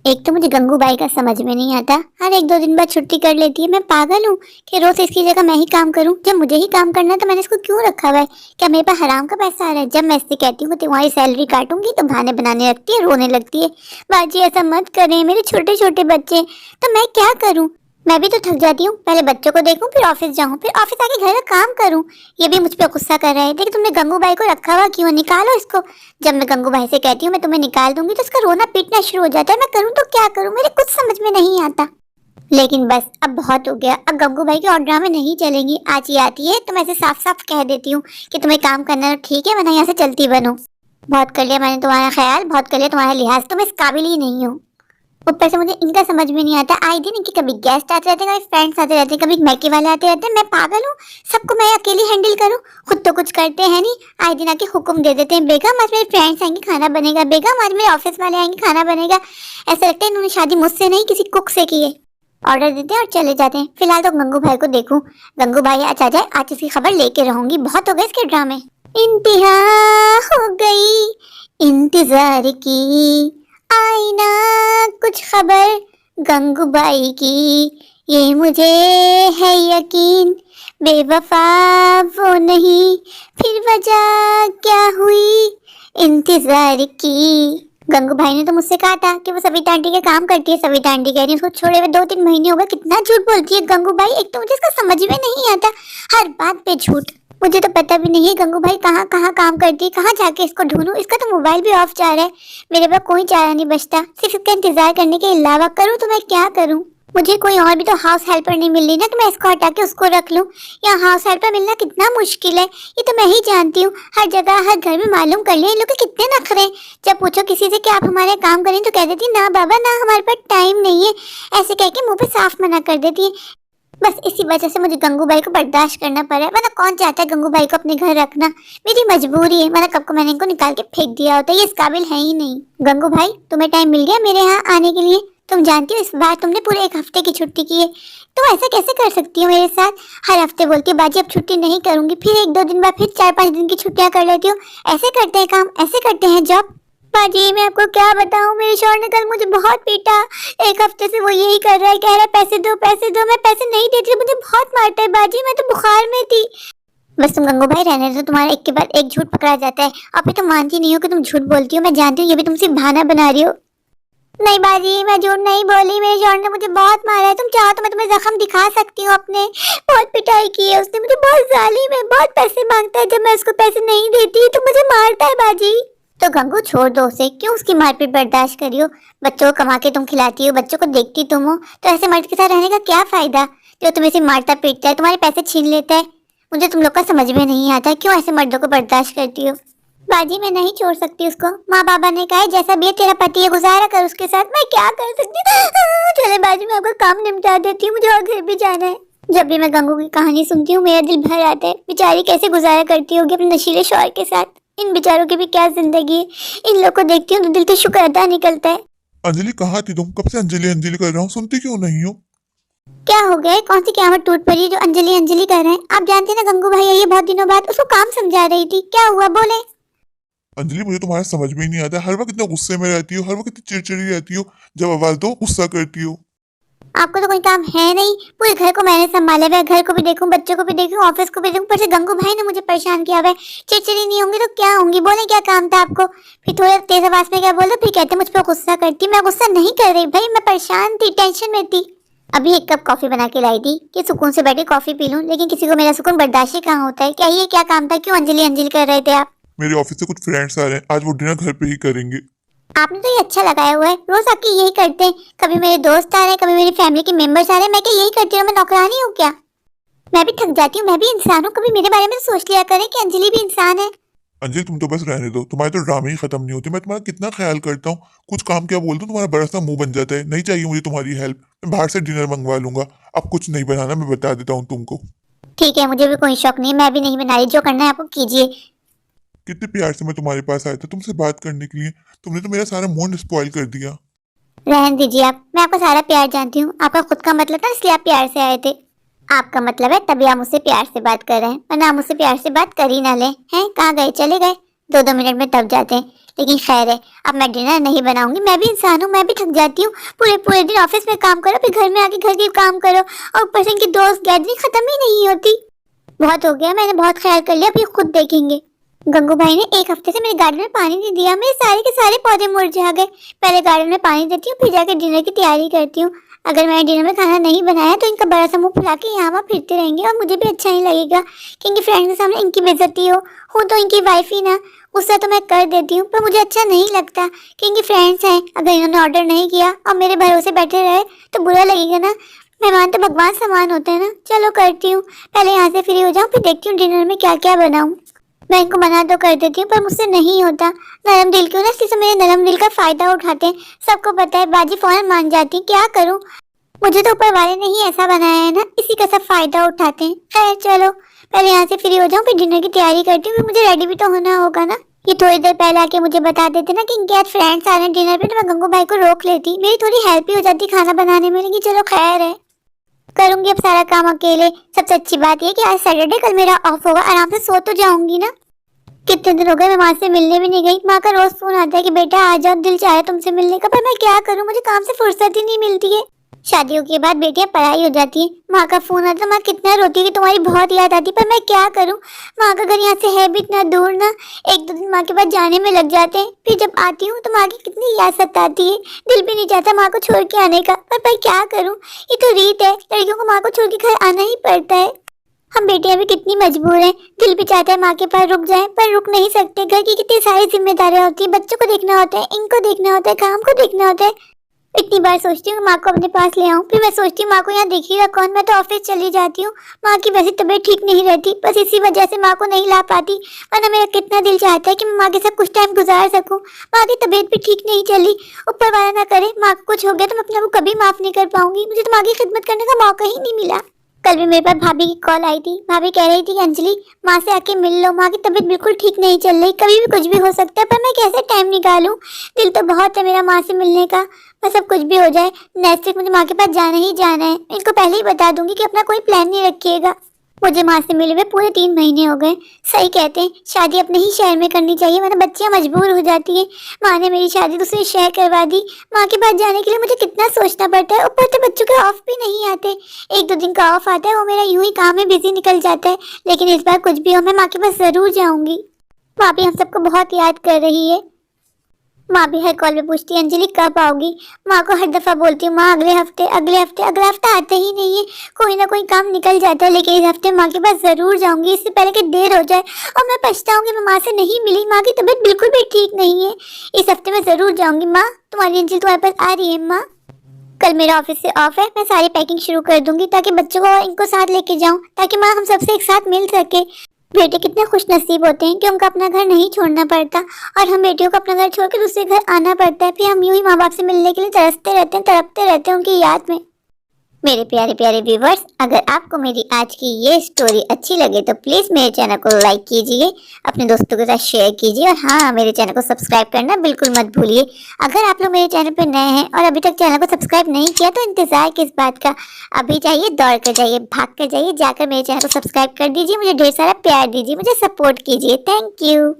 एक तो मुझे गंगूबाई का समझ में नहीं आता, हर एक दो दिन बाद छुट्टी कर लेती है। मैं पागल हूँ कि रोज इसकी जगह मैं ही काम करूँ। जब मुझे ही काम करना है तो मैंने इसको क्यों रखा हुआ है? क्या मेरे पास हराम का पैसा आ रहा है? जब मैं इससे कहती हूँ तुम्हारी सैलरी काटूंगी तो बहाने बनाने लगती है, रोने लगती है। बाजी ऐसा मत करें, मेरे छोटे छोटे बच्चे। तो मैं क्या करूँ? मैं भी तो थक जाती हूँ, पहले बच्चों को देखूं, फिर ऑफिस जाऊं, फिर ऑफिस आके घर का काम करूं। ये भी मुझ पे गुस्सा कर रहा है। देखिए तुमने गंगूबाई को रखा हुआ क्यों? निकालो इसको। जब मैं गंगूबाई से कहती हूँ मैं तुम्हें निकाल दूंगी तो उसका रोना पीटना शुरू हो जाता है। मैं करूँ तो क्या करूँ, मेरे कुछ समझ में नहीं आता। लेकिन बस अब बहुत हो गया, अब गंगूबाई के और ड्रामे नहीं चलेंगी। आज ये आती है तो मैं इसे साफ साफ कह देती हूँ कि तुम्हें काम करना है तो ठीक है, वरना यहाँ से चलती बनो। बहुत कर लिया मैंने तुम्हारा ख्याल, बहुत कर लिया तुम्हारा लिहाज, तुम इस काबिल ही नहीं हो। ऊपर से मुझे इनका समझ में नहीं आता, आए दिन इनके कभी गेस्ट आते रहते हैं, कभी फ्रेंड्स आते रहते हैं, कभी मैके वाले आते रहते हैं। मैं पागल हूँ, सबको मैं अकेली हैंडल करूँ? खुद तो कुछ करते हैं नहीं। आए दिन आके हुक्म दे देते हैं, बेगम आज मेरे फ्रेंड्स आएंगे खाना बनेगा, बेगम आज मेरे ऑफिस वाले आएंगे खाना बनेगा। ऐसा लगता है इन्होंने शादी मुझसे नहीं किसी कुक से की है। ऑर्डर देते हैं और चले जाते हैं। फिलहाल तो गंगू भाई को देखूं, गंगू भाई आज आ जाए, आज इसकी खबर लेके रहूंगी। बहुत हो गए इसके ड्रामे। इंतहा हो गई इंतजार की, आई ना कुछ खबर गंगूबाई की। ये मुझे है यकीन, बेवफा वो नहीं, फिर वजह क्या हुई इंतजार की। गंगू भाई ने तो मुझसे कहा था कि वो सविता आंटी के काम करती है। सविता आंटी कह रही है उसको छोड़े हुए 2-3 महीने हो गए। कितना झूठ बोलती है गंगू भाई, एक तो मुझे इसका समझ में नहीं आता, हर बात पे झूठ। मुझे तो पता भी नहीं है गंगू भाई कहाँ कहाँ काम करती है, कहाँ जाके इसको ढूंढूं। इसका तो मोबाइल भी ऑफ जा रहा है। मेरे पास कोई चारा नहीं बचता, सिर्फ इसका इंतजार करने के अलावा। करूँ तो मैं क्या करूँ? मुझे कोई और भी तो हाउस हेल्पर नहीं मिल रही ना कि मैं इसको हटा के उसको रख लूं। यहाँ हाउस हेल्पर मिलना कितना मुश्किल है, ये तो मैं ही जानती हूँ। हर जगह हर घर में मालूम कर लिया, इन लोग के कितने नखरे हैं। जब पूछो किसी से कि आप हमारे काम करें तो कह देती ना बाबा ना, हमारे पास टाइम नहीं है। ऐसे कह के मुंह पे साफ मना कर देती है। बस इसी वजह से मुझे गंगू भाई को बर्दाश्त करना पड़ा है, वरना कौन चाहता है गंगू भाई को अपने घर रखना। मेरी मजबूरी है, वरना कब को मैंने इनको निकाल के फेंक दिया होता। ये इस काबिल है ही नहीं। गंगू भाई तुम्हें टाइम मिल गया मेरे यहाँ आने के लिए? तुम जानती हो इस बार तुमने पूरे 1 हफ्ते की छुट्टी की है। तुम ऐसा कैसे कर सकती हो मेरे साथ? हर हफ्ते बोलती हो बाजी अब छुट्टी नहीं करूंगी, फिर 1-2 दिन बाद फिर 4-5 दिन की छुट्टियां कर लेती हो। ऐसे करते हैं काम, ऐसे करते हैं जॉब। बाजी मैं आपको क्या बताऊं, मेरे शौहर ने कल मुझे बहुत पीटा। 1 हफ्ते से वो यही कर रहा है, कह रहा है पैसे दो पैसे दो। मैं पैसे नहीं देती, मुझे बहुत मारता है बाजी, मैं तो बुखार में थी। बस तुम गंगू भाई रहने दो, तुम्हारा एक के बाद एक झूठ पकड़ा जाता है। अब भी तुम मानती नहीं हो कि तुम झूठ बोलती हो। मैं जानती हूँ ये भी तुम सिर्फ बहाना बना रही हो। नहीं बाजी मैं झूठ नहीं बोली, मेरे शौहर ने मुझे बहुत मारा है। तुम चाहो तो मैं तुम्हें जख्म दिखा सकती हूँ अपने। बहुत पिटाई की है उसने मुझे, बहुत जालिम है, बहुत पैसे मांगता है। जब मैं उसको पैसे नहीं देती तो मुझे मारता है बाजी। तो गंगू छोड़ दो उसे, क्यों उसकी मारपीट बर्दाश्त करी हो? बच्चों को कमा के तुम खिलाती हो, बच्चों को देखती तुम हो, तो ऐसे मर्द के साथ रहने का क्या फायदा जो तुम्हें से मारता पीटता है, तुम्हारे पैसे छीन लेता है। मुझे तुम लोग का समझ में नहीं आता, क्यों ऐसे मर्दों को बर्दाश्त करती हो? बाजी मैं नहीं छोड़ सकती उसको। माँ बाबा ने कहा है जैसा भी है तेरा पति है, गुजारा कर उसके साथ। मैं क्या कर सकती हूँ? चले बाजी मैं आपका काम निपटा देती हूँ, मुझे और घर भी जाना है। जब भी मैं गंगू की कहानी सुनती हूँ मेरा दिल भर आता है। बेचारी कैसे गुजारा करती होगी अपने नशीले शौहर के साथ। इन बेचारों की भी क्या जिंदगी है। इन लोग को देखती हूँ तो दिल से शुक्र अदा निकलता है। अंजलि कहाँ थी तुम? कब से अंजलि अंजलि कर रहा हूँ, सुनती क्यों नहीं हो? क्या हो गया? कौन सी क़यामत टूट पड़ी जो अंजलि अंजलि कर रहे हैं? आप जानते हैं ना गंगू भाई ये बहुत दिनों बाद, उसको काम समझा रही थी। क्या हुआ बोले? अंजलि मुझे तुम्हारा समझ में ही नहीं आता, हर वक्त इतना गुस्से में रहती हो, हर वक्त इतनी चिड़चिड़ी रहती हो, जब आवाज दो गुस्सा करती हो। आपको तो कोई काम है नहीं, पूरे घर को मैंने संभाला हुआ है। घर को भी देखूं, बच्चों को भी देखूं, ऑफिस को भी देखूं, पर से गंगू भाई ने मुझे परेशान किया हुआ है। चिड़चिड़ी नहीं होंगी तो क्या होंगी? बोले क्या काम था आपको? फिर थोड़ा तेज आवाज में क्या बोलो, फिर कहते मुझ पर गुस्सा करती। मैं गुस्सा नहीं कर रही भाई, मैं परेशान थी, टेंशन में थी। अभी 1 कप कॉफी बना के लाई थी कि सुकून से बैठे कॉफी पी लूं, लेकिन किसी को मेरा सुकून बर्दाश्त ही कहाँ होता है। क्या ये क्या काम था? क्यों अंजलि अंजलि कर रहे थे आप? मेरे ऑफिस से कुछ फ्रेंड्स आ रहे हैं, आज वो डिनर घर पे ही करेंगे। आपने तो ये अच्छा लगाया हुआ है, रोज आपके यही करते हैं। कभी मेरे दोस्त आ रहे हैं, कभी मेरी फैमिली के मेंबर्स आ रहे हैं। मैं क्या यही करती हूँ? मैं नौकरानी हूँ क्या? मैं भी थक जाती हूँ, मैं भी इंसान हूँ। कभी मेरे बारे में सोच लिया करें कि अंजलि भी इंसान है। अंजलि तुम तो बस रहने दो, तुम्हारे तो ड्रामे ही खत्म नहीं होते। मैं तुम्हारा कितना ख्याल करता हूँ, कुछ काम क्या बोल दूं तुम्हारा बरसता मुंह बन जाता है। नहीं चाहिए मुझे तुम्हारी हेल्प, मैं बाहर से डिनर मंगवा लूंगा। अब कुछ नहीं बनाना, मैं बता देता हूँ तुमको। ठीक है, मुझे भी कोई शौक नहीं, मैं भी नहीं बना रही। जो करना है आपको कीजिए। कितने प्यार से मैं तुम्हारे पास आया था तुमसे बात करने के लिए, तुमने तो मेरा सारा मूड स्पॉइल कर दिया। रहने दीजिए आप, मैं आपका सारा प्यार जानती हूँ। आपका खुद का मतलब था इसलिए आप प्यार से आए थे। आपका मतलब है तभी आप मुझसे प्यार से बात कर रहे हैं, वरना आप मुझसे प्यार से बात कर ही ना ले। हैं कहाँ गए? चले गए? 2-2 मिनट में तब जाते हैं। लेकिन खैर है, अब मैं डिनर नहीं बनाऊंगी। मैं भी इंसान हूँ, मैं भी थक जाती हूँ। पूरे पूरे दिन ऑफिस में काम करो, फिर घर में आके घर के काम करो, और ऊपर से इनकी दोस्त गैदरिंग खत्म ही नहीं होती। बहुत हो गया, मैंने बहुत ख्याल कर लिया, अब ये खुद देखेंगे। गंगू भाई ने 1 हफ्ते से मेरे गार्डन में पानी नहीं दिया, मेरे सारे के सारे पौधे मुरझा गए। पहले गार्डन में पानी देती हूँ, फिर जाकर डिनर की तैयारी करती हूँ। अगर मैंने डिनर में खाना नहीं बनाया तो इनका बड़ा सा मुंह फुला के यहाँ वहाँ फिरते रहेंगे, और मुझे भी अच्छा नहीं लगेगा कि इनकी फ्रेंड के सामने इनकी बेइज्जती हो। हूँ तो इनकी वाइफ ही ना, उससे तो मैं कर देती हूँ, पर मुझे अच्छा नहीं लगता कि इनकी फ्रेंड्स हैं। अगर इन्होंने ऑर्डर नहीं किया और मेरे भरोसे बैठे रहे तो बुरा लगेगा ना। मेहमान तो भगवान समान होते हैं ना। चलो करती हूँ, पहले यहाँ से फ्री हो जाऊँ, फिर देखती हूँ डिनर में क्या क्या बनाऊँ। मैं इनको मना तो कर देती हूँ, पर मुझसे नहीं होता। नरम दिल क्यों ना, इसलिए मेरे नरम दिल का फायदा उठाते हैं। सबको पता है, बाजी फौरन मान जाती। क्या करूँ, मुझे तो ऊपर वाले ने ही ऐसा बनाया है ना, इसी का सब फायदा उठाते हैं। खैर चलो, पहले यहाँ से फ्री हो जाऊँ, फिर डिनर की तैयारी करती हूँ। फिर मुझे रेडी भी तो होना होगा ना। ये थोड़ी देर पहले आके मुझे बता देते ना कि इनके आज फ्रेंड्स आ रहे हैं डिनर पे, तो मैं गंगू भाई को रोक लेती, मेरी थोड़ी हेल्प ही हो जाती खाना बनाने में। लेकिन चलो खैर है, करूंगी अब सारा काम अकेले। सबसे अच्छी बात ये कि आज सैटरडे, कल मेरा ऑफ होगा, आराम से सो तो जाऊंगी ना। कितने दिन हो गए मैं माँ से मिलने भी नहीं गई। माँ का रोज फोन आता है कि बेटा आ जाओ, दिल चाहे तुमसे मिलने का, पर मैं क्या करूँ, मुझे काम से फुर्सत ही नहीं मिलती है। शादियों के बाद बेटियां पढ़ाई हो जाती है, माँ का फोन आता है, माँ कितना रोती है कि तुम्हारी बहुत याद आती, पर मैं क्या करूँ। माँ का घर यहाँ से है भी इतना दूर ना, 1-2 दिन माँ के पास जाने में लग जाते हैं। फिर जब आती हूँ तो माँ की कितनी याद सताती है, दिल भी नहीं चाहता माँ को छोड़ के आने का, पर क्या करूँ, ये तो रीत है, लड़कियों को माँ को छोड़ के घर आना ही पड़ता है। हम बेटियां भी कितनी मजबूर हैं, दिल भी चाहता है माँ के पास रुक जाएं, पर रुक नहीं सकते। घर की कितनी सारी जिम्मेदारियां होती है, बच्चों को देखना होता है, इनको देखना होता है, काम को देखना होता है। इतनी बार सोचती हूँ माँ को अपने पास ले आऊँ, फिर मैं सोचती हूँ माँ को यहाँ देखेगा कौन, मैं तो ऑफिस चली जाती हूँ। माँ की वैसे तबीयत ठीक नहीं रहती, बस इसी वजह से माँ को नहीं ला पाती, वरना मेरा कितना दिल चाहता है कि मैं माँ के साथ कुछ टाइम गुजार सकूँ। माँ की तबीयत भी ठीक नहीं चली, ऊपर वाला ना करे माँ को कुछ हो गया तो मैं अपने आप को कभी माफ नहीं कर पाऊंगी। मुझे तो माँ की खिदमत करने का मौका ही नहीं मिला। कल भी मेरे पास भाभी की कॉल आई थी, भाभी कह रही थी कि अंजलि माँ से आके मिल लो, माँ की तबीयत बिल्कुल ठीक नहीं चल रही, कभी भी कुछ भी हो सकता है, पर मैं कैसे टाइम निकालूं। दिल तो बहुत है मेरा माँ से मिलने का, बस अब कुछ भी हो जाए नेक्स्ट वीक मुझे माँ के पास जाना ही जाना है। इनको पहले ही बता दूंगी कि अपना कोई प्लान नहीं रखिएगा। मुझे माँ से मिले हुए पूरे 3 महीने हो गए। सही कहते हैं, शादी अपने ही शहर में करनी चाहिए, वरना बच्चियाँ मजबूर हो जाती है। माँ ने मेरी शादी दूसरे शहर करवा दी। माँ के पास जाने के लिए मुझे कितना सोचना पड़ता है, ऊपर से बच्चों के ऑफ भी नहीं आते। 1-2 दिन का ऑफ आता है, वो मेरा यूं ही काम में बिजी निकल जाता है। लेकिन इस बार कुछ भी हो, मैं माँ के पास जरूर जाऊंगी। माँ भी हम सबको बहुत याद कर रही है। माँ भी हर कॉल में पूछती है अंजलि कब आओगी। माँ को हर दफा बोलती हूँ माँ अगले हफ्ते अगले हफ्ते, अगला हफ्ता आता ही नहीं है, कोई ना कोई काम निकल जाता है। लेकिन इस हफ्ते माँ के पास जरूर जाऊंगी, इससे पहले कि देर हो जाए और मैं पछताऊंगी मैं माँ से नहीं मिली। माँ की तबीयत बिल्कुल भी ठीक नहीं है, इस हफ्ते मैं जरूर जाऊंगी। माँ तुम्हारी अंजलि तुम्हारे पास आ रही है। माँ कल मेरा ऑफिस से ऑफ है, मैं सारी पैकिंग शुरू कर दूंगी ताकि बच्चों को और इनको साथ लेके जाऊं, ताकि माँ हम सबसे एक साथ मिल सके। बेटे कितने खुश नसीब होते हैं कि उनका अपना घर नहीं छोड़ना पड़ता, और हम बेटियों को अपना घर छोड़ के दूसरे घर आना पड़ता है। फिर हम यूं ही माँ बाप से मिलने के लिए तरसते रहते हैं, तड़पते रहते हैं उनकी याद में। मेरे प्यारे प्यारे व्यूवर्स, अगर आपको मेरी आज की ये स्टोरी अच्छी लगे तो प्लीज़ मेरे चैनल को लाइक कीजिए, अपने दोस्तों के साथ शेयर कीजिए, और हाँ, मेरे चैनल को सब्सक्राइब करना बिल्कुल मत भूलिए। अगर आप लोग मेरे चैनल पर नए हैं और अभी तक चैनल को सब्सक्राइब नहीं किया तो इंतज़ार किस बात का, अभी जाइए, दौड़ कर जाइए, भाग कर जाइए, जाकर मेरे चैनल को सब्सक्राइब कर दीजिए, मुझे ढेर सारा प्यार दीजिए, मुझे सपोर्ट कीजिए। Thank you.